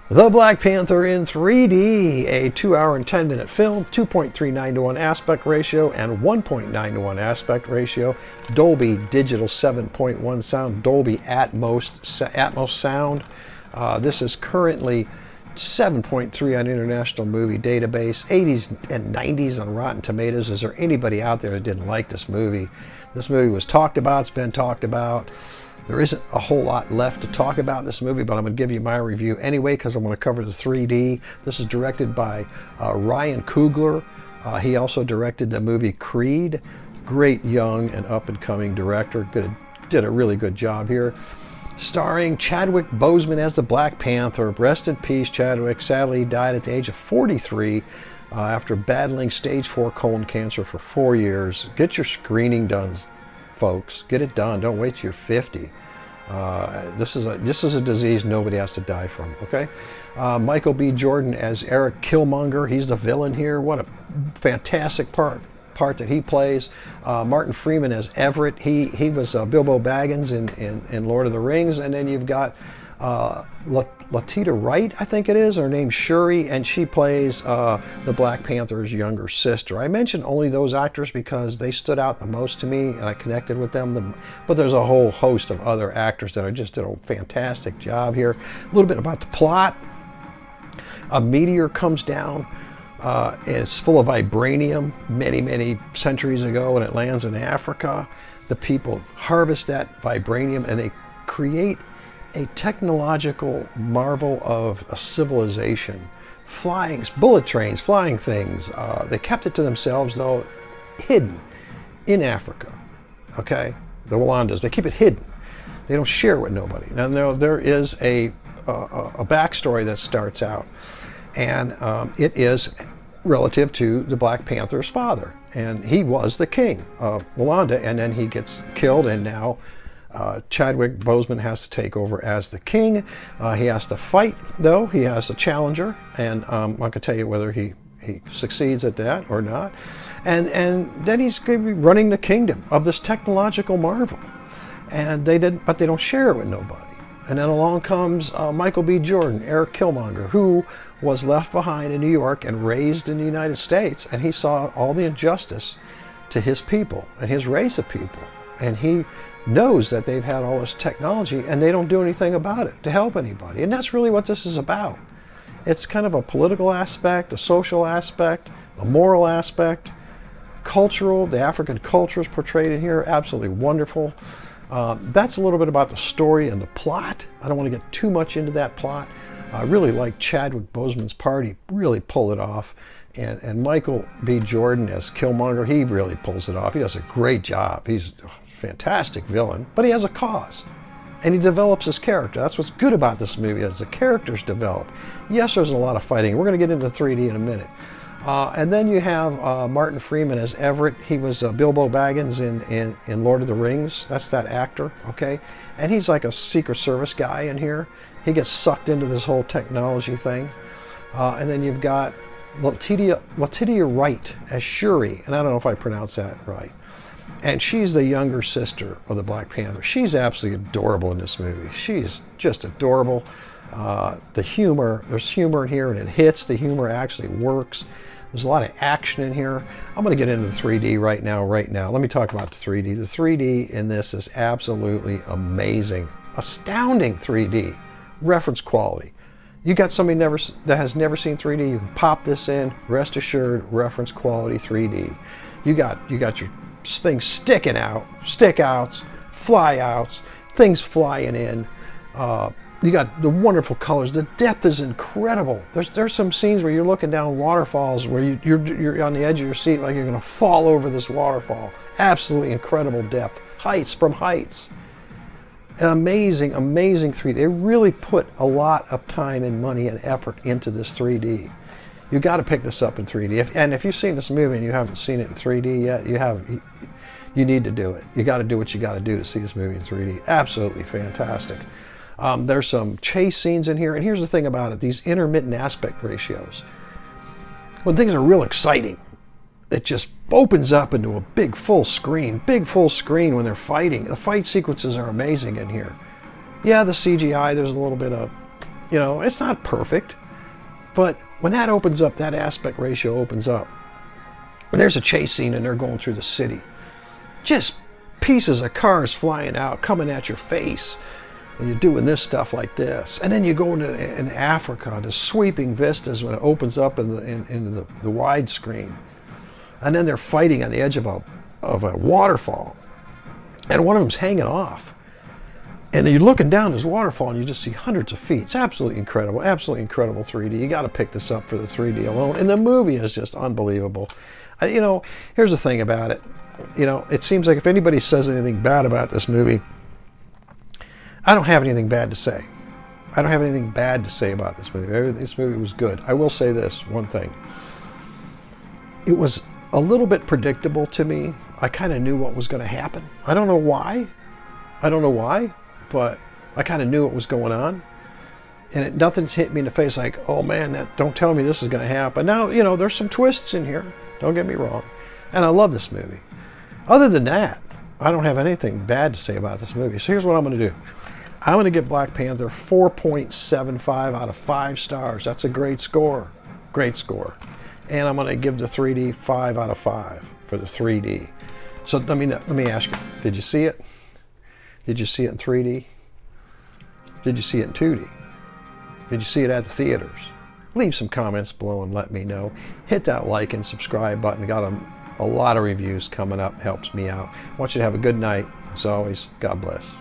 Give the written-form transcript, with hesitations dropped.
The Black Panther in 3D, a 2 hour and 10-minute film, 2.39 to 1 aspect ratio and 1.9 to 1 aspect ratio, Dolby Digital 7.1 sound, Dolby Atmos sound. This is currently 7.3 on International Movie Database, 80s and 90s on Rotten Tomatoes. Is there anybody out there that didn't like this movie? This movie was talked about, it's been talked about. There isn't a whole lot left to talk about in this movie, but I'm going to give you my review anyway because I'm going to cover the 3D. This is directed by Ryan Coogler. He also directed the movie Creed. Great young and up-and-coming director. Did a really good job here. Starring Chadwick Boseman as the Black Panther. Rest in peace, Chadwick. Sadly, he died at the age of 43 after battling stage 4 colon cancer for 4 years. Get your screening done, folks. Get it done. Don't wait till you're 50. This is a disease nobody has to die from. Okay. Michael B. Jordan as Eric Killmonger. He's the villain here. What a fantastic part that he plays. Martin Freeman as Everett. He was Bilbo Baggins in Lord of the Rings. And then you've got Latita Wright, I think it is. Her name's Shuri, and she plays the Black Panther's younger sister. I mentioned only those actors because they stood out the most to me, and I connected with them. But there's a whole host of other actors that just did a fantastic job here. A little bit about the plot. A meteor comes down. And it's full of vibranium many centuries ago, and it lands in Africa. The people harvest that vibranium, and they create a technological marvel of a civilization. Bullet trains, flying things. They kept it to themselves, though, hidden in Africa. Okay? The Walandas, they keep it hidden. They don't share it with nobody. Now, there is a backstory that starts out, and it is relative to the Black Panther's father. And he was the king of Walanda, and then he gets killed, and now Chadwick Boseman has to take over as the king. He has to fight, though. He has a challenger, and I'm not going to tell you whether he succeeds at that or not. And then he's going to be running the kingdom of this technological marvel. And they don't share it with nobody. And then along comes Michael B. Jordan, Eric Killmonger, who was left behind in New York and raised in the United States, and he saw all the injustice to his people and his race of people. And he knows that they've had all this technology and they don't do anything about it to help anybody. And that's really what this is about. It's kind of a political aspect, a social aspect, a moral aspect, cultural. The African culture is portrayed in here. Absolutely wonderful. That's a little bit about the story and the plot. I don't want to get too much into that plot. I really like Chadwick Boseman's part. He really pulled it off. And Michael B. Jordan as Killmonger, he really pulls it off. He does a great job. He's a fantastic villain, but he has a cause. And he develops his character. That's what's good about this movie, as the characters develop. Yes, there's a lot of fighting. We're going to get into 3D in a minute. And then you have Martin Freeman as Everett. He was Bilbo Baggins in Lord of the Rings. That's that actor, okay? And he's like a Secret Service guy in here. He gets sucked into this whole technology thing. And then you've got Latita Wright as Shuri. And I don't know if I pronounced that right. And she's the younger sister of the Black Panther. She's absolutely adorable in this movie. She's just adorable. The humor, there's humor in here, and it hits. The humor actually works. There's a lot of action in here. I'm going to get into the 3D right now. Let me talk about the 3D. The 3D in this is absolutely amazing. Astounding 3D. Reference quality. You got somebody that has never seen 3D, you can pop this in. Rest assured, reference quality 3D. You got your things sticking out, stick outs, fly outs, things flying in. You got the wonderful colors. The depth is incredible. There's some scenes where you're looking down waterfalls where you're on the edge of your seat like you're going to fall over this waterfall. Absolutely incredible depth. Heights. Amazing 3D. They really put a lot of time and money and effort into this 3D. You got to pick this up in 3D. If you've seen this movie and you haven't seen it in 3D yet, you need to do it. You got to do what you got to do to see this movie in 3D. Absolutely fantastic. There's some chase scenes in here, and here's the thing about it: these intermittent aspect ratios. When things are real exciting, it just opens up into a big full screen when they're fighting. The fight sequences are amazing in here. Yeah, the CGI, there's a little bit of You know, it's not perfect, but when that opens up, that aspect ratio opens up. When there's a chase scene and they're going through the city, just pieces of cars flying out, coming at your face, and you're doing this stuff like this. And then you go in Africa, the sweeping vistas when it opens up into the widescreen. And then they're fighting on the edge of a waterfall. And one of them's hanging off. And you're looking down this waterfall and you just see hundreds of feet. It's absolutely incredible 3D. You got to pick this up for the 3D alone. And the movie is just unbelievable. You know, here's the thing about it. You know, it seems like if anybody says anything bad about this movie, I don't have anything bad to say. I don't have anything bad to say about this movie. This movie was good. I will say this one thing. It was a little bit predictable to me. I kind of knew what was going to happen. I don't know why, but I kind of knew what was going on. And nothing's hit me in the face like, oh man, don't tell me this is going to happen. Now, you know, there's some twists in here. Don't get me wrong. And I love this movie. Other than that, I don't have anything bad to say about this movie. So here's what I'm going to do. I'm going to give Black Panther 4.75 out of 5 stars. That's a great score. Great score. And I'm going to give the 3D 5 out of 5 for the 3D. So let me ask you, did you see it? Did you see it in 3D? Did you see it in 2D? Did you see it at the theaters? Leave some comments below and let me know. Hit that like and subscribe button. Got a lot of reviews coming up. Helps me out. I want you to have a good night. As always, God bless.